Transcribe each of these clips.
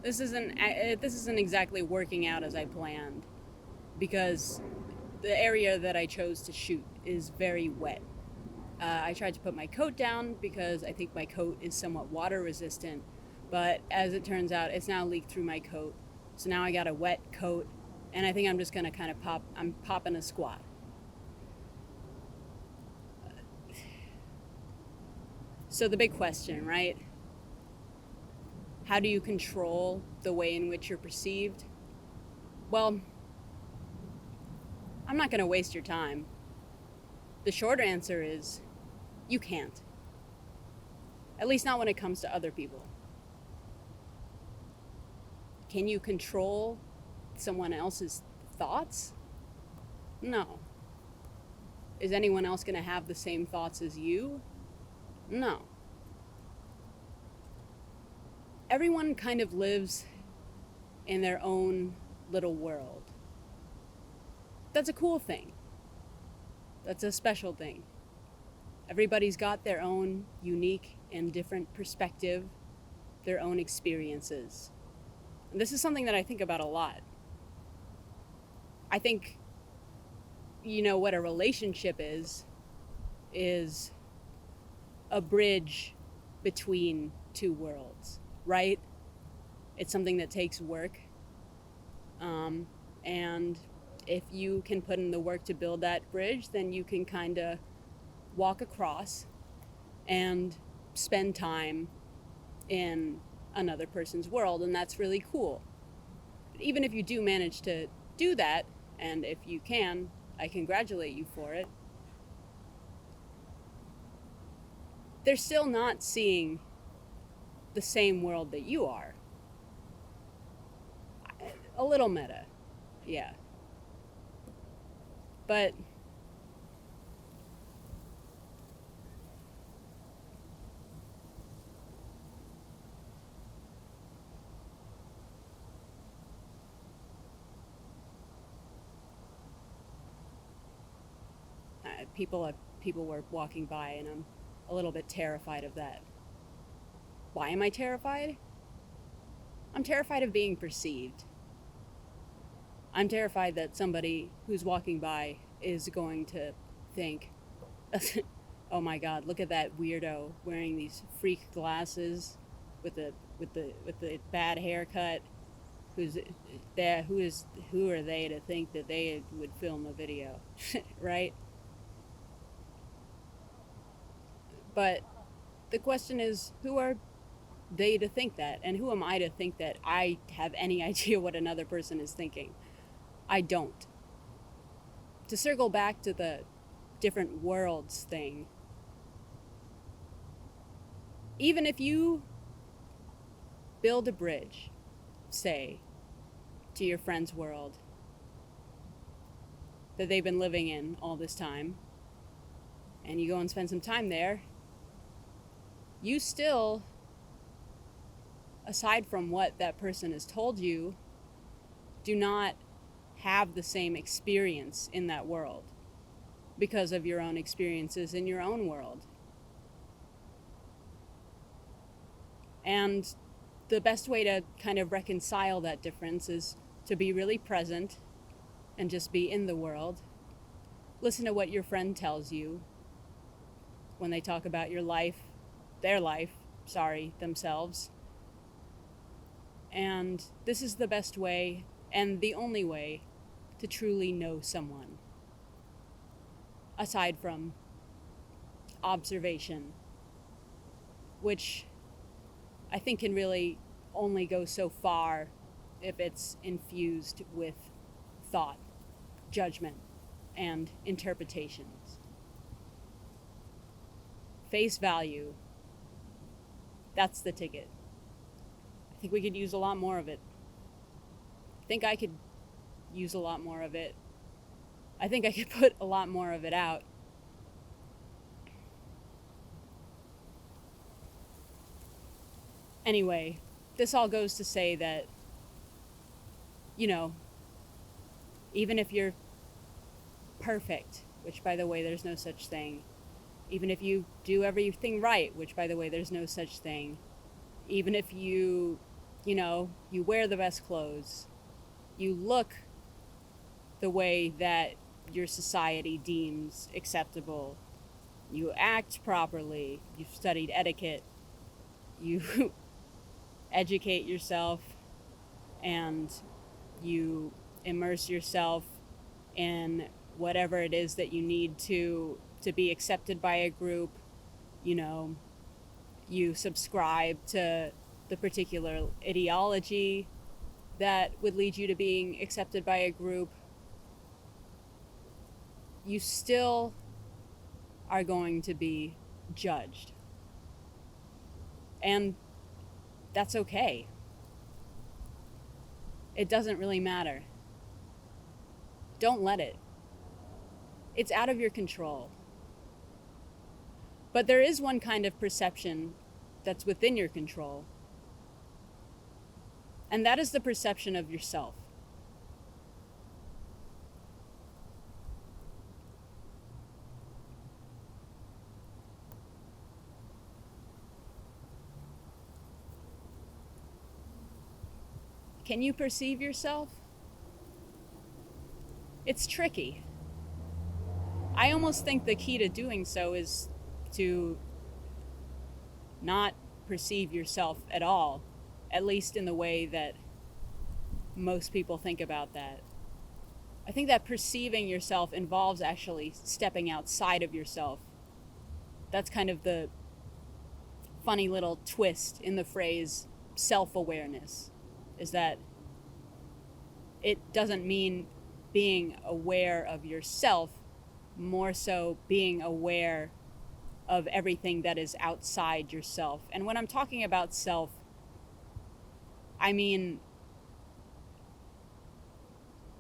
this isn't exactly working out as I planned because the area that I chose to shoot is very wet. I tried to put my coat down because I think my coat is somewhat water resistant, but as it turns out, it's now leaked through my coat. So now I got a wet coat, and I think I'm just gonna kind of I'm popping a squat. So the big question, right? How do you control the way in which you're perceived? Well, I'm not gonna waste your time. The short answer is you can't. At least not when it comes to other people. Can you control someone else's thoughts? No. Is anyone else going to have the same thoughts as you? No. Everyone kind of lives in their own little world. That's a cool thing. That's a special thing. Everybody's got their own unique and different perspective, their own experiences. And this is something that I think about a lot. I think, what a relationship is a bridge between two worlds, right? It's something that takes work. And if you can put in the work to build that bridge, then you can kind of walk across and spend time in another person's world, and that's really cool. But even if you do manage to do that, and if you can, I congratulate you for it, they're still not seeing the same world that you are. A little meta, yeah. But people were walking by, and I'm a little bit terrified of that. Why am I terrified? I'm terrified of being perceived. I'm terrified that somebody who's walking by is going to think, "Oh my God, look at that weirdo wearing these freak glasses with the bad haircut. Who's there? Who are they to think that they would film a video?" Right? But the question is, who are they to think that, and who am I to think that I have any idea what another person is thinking? I don't. To circle back to the different worlds thing, even if you build a bridge, say, to your friend's world that they've been living in all this time, and you go and spend some time there, you still, aside from what that person has told you, do not have the same experience in that world because of your own experiences in your own world. And the best way to kind of reconcile that difference is to be really present and just be in the world. Listen to what your friend tells you when they talk about themselves. And this is the best way and the only way to truly know someone, aside from observation, which I think can really only go so far if it's infused with thought, judgment, and interpretations. Face value, that's the ticket. I think we could use a lot more of it. I think I could use a lot more of it. I think I could put a lot more of it out. Anyway, this all goes to say that, even if you're perfect, which by the way, there's no such thing, even if you do everything right, which by the way, there's no such thing, even if you you wear the best clothes, you look the way that your society deems acceptable, you act properly, you've studied etiquette, you educate yourself, and you immerse yourself in whatever it is that you need to be accepted by a group. you know you subscribe to the particular ideology that would lead you to being accepted by a group. You still are going to be judged, and that's okay. It doesn't really matter. Don't let it. It's out of your control. But there is one kind of perception that's within your control, and that is the perception of yourself. Can you perceive yourself? It's tricky. I almost think the key to doing so is to not perceive yourself at all, at least in the way that most people think about that. I think that perceiving yourself involves actually stepping outside of yourself. That's kind of the funny little twist in the phrase self-awareness, is that it doesn't mean being aware of yourself, more so being aware of everything that is outside yourself. And when I'm talking about self, I mean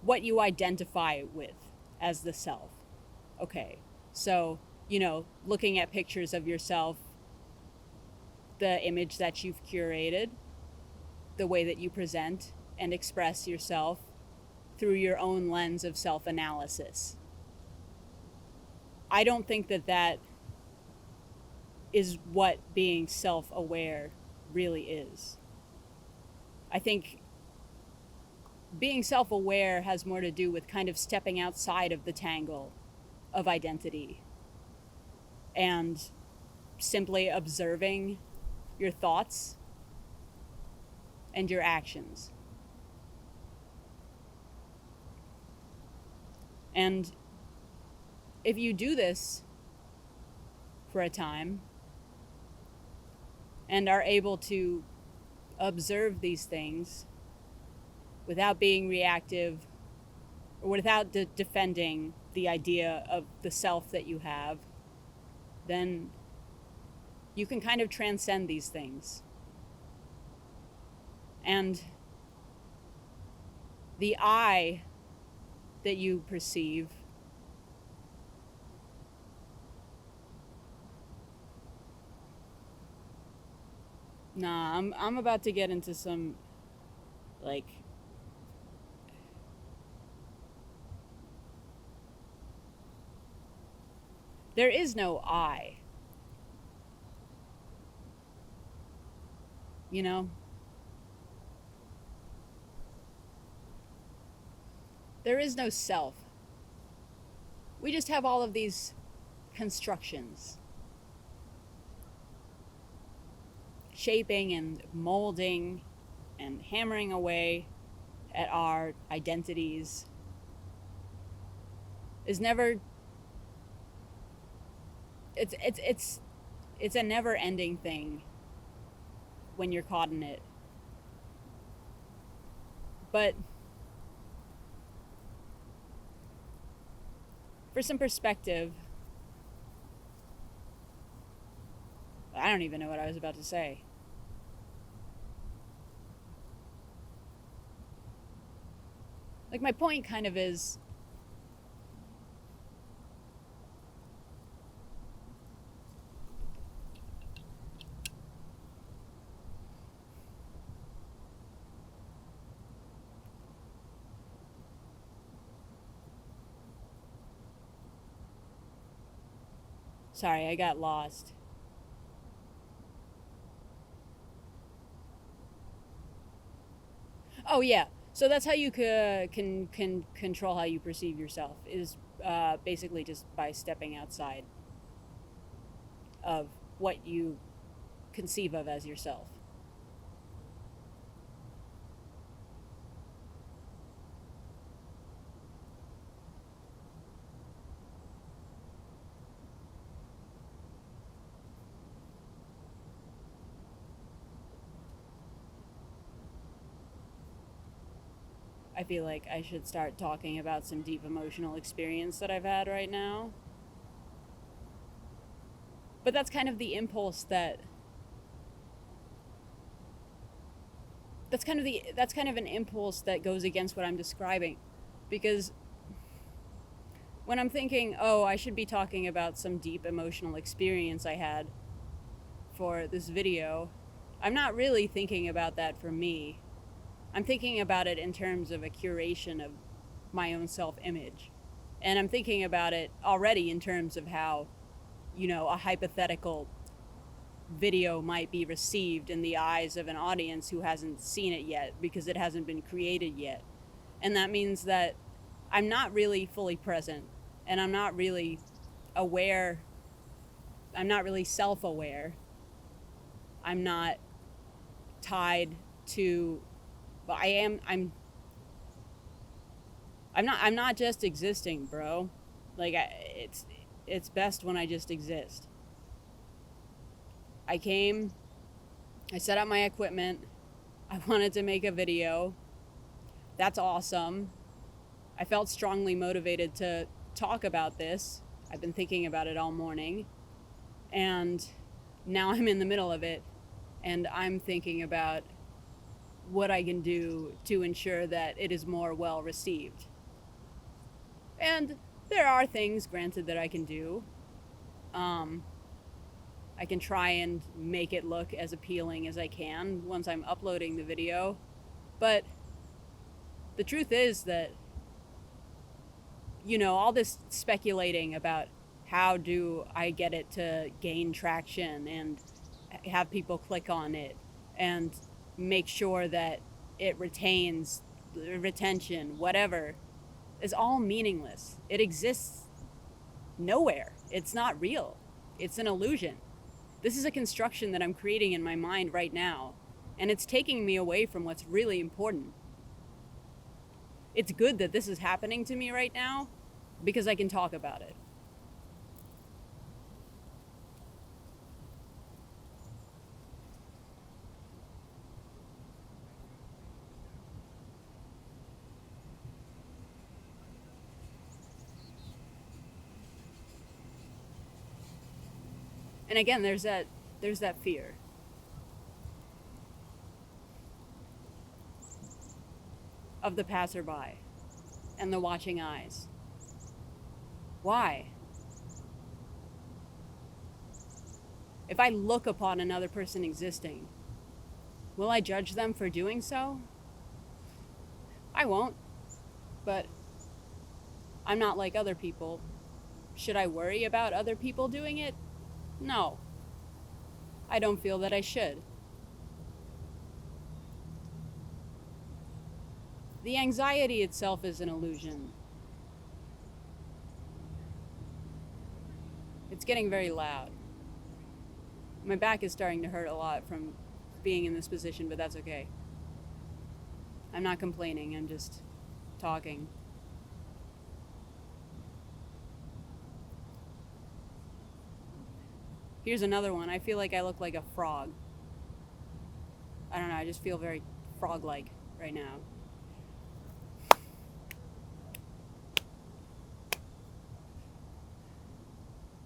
what you identify with as the self. Okay, so, looking at pictures of yourself, the image that you've curated, the way that you present and express yourself through your own lens of self-analysis. I don't think that is what being self-aware really is. I think being self-aware has more to do with kind of stepping outside of the tangle of identity and simply observing your thoughts and your actions. And if you do this for a time and are able to observe these things without being reactive or without defending the idea of the self that you have, then you can kind of transcend these things. And the I that you perceive I'm about to get into some, like, there is no I. There is no self. We just have all of these constructions, shaping and molding and hammering away at our identities is never, it's a never ending thing when you're caught in it. But for some perspective, I don't even know what I was about to say. Like, my point kind of is, sorry, I got lost. Oh yeah. So that's how you can control how you perceive yourself is basically just by stepping outside of what you conceive of as yourself. I feel like I should start talking about some deep emotional experience that I've had right now. But that's kind of the impulse that's kind of an impulse that goes against what I'm describing, because when I'm thinking, oh, I should be talking about some deep emotional experience I had for this video, I'm not really thinking about that for me. I'm thinking about it in terms of a curation of my own self-image. And I'm thinking about it already in terms of how, a hypothetical video might be received in the eyes of an audience who hasn't seen it yet because it hasn't been created yet. And that means that I'm not really fully present, and I'm not really aware. I'm not really self-aware. I'm not tied to, but I'm not just existing, bro. Like it's best when I just exist. I came, I set up my equipment. I wanted to make a video. That's awesome. I felt strongly motivated to talk about this. I've been thinking about it all morning. And now I'm in the middle of it, and I'm thinking about what I can do to ensure that it is more well received. And there are things, granted, that I can do. I can try and make it look as appealing as I can once I'm uploading the video. But the truth is that, all this speculating about how do I get it to gain traction and have people click on it and make sure that it retains retention, whatever, is all meaningless. It exists nowhere. It's not real. It's an illusion. This is a construction that I'm creating in my mind right now, and it's taking me away from what's really important. It's good that this is happening to me right now because I can talk about it. And again, there's that fear. Of the passerby and the watching eyes. Why? If I look upon another person existing, will I judge them for doing so? I won't, but I'm not like other people. Should I worry about other people doing it? No. I don't feel that I should. The anxiety itself is an illusion. It's getting very loud. My back is starting to hurt a lot from being in this position, but that's okay. I'm not complaining, I'm just talking. Here's another one. I feel like I look like a frog. I don't know, I just feel very frog-like right now.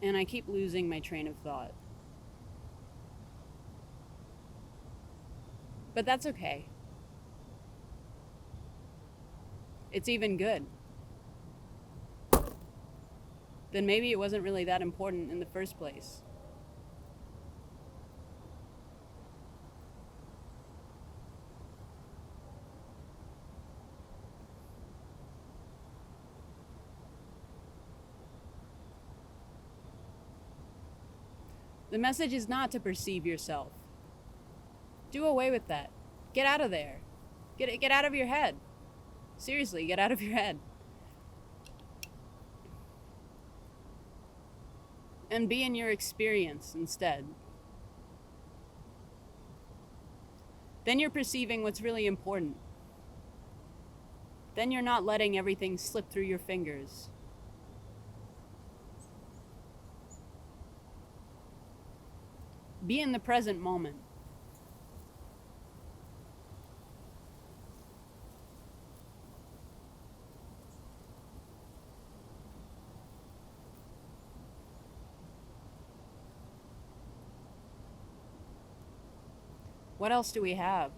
And I keep losing my train of thought. But that's okay. It's even good. Then maybe it wasn't really that important in the first place. The message is not to perceive yourself. Do away with that. Get out of there. Get out of your head. Seriously, get out of your head. And be in your experience instead. Then you're perceiving what's really important. Then you're not letting everything slip through your fingers. Be in the present moment. What else do we have?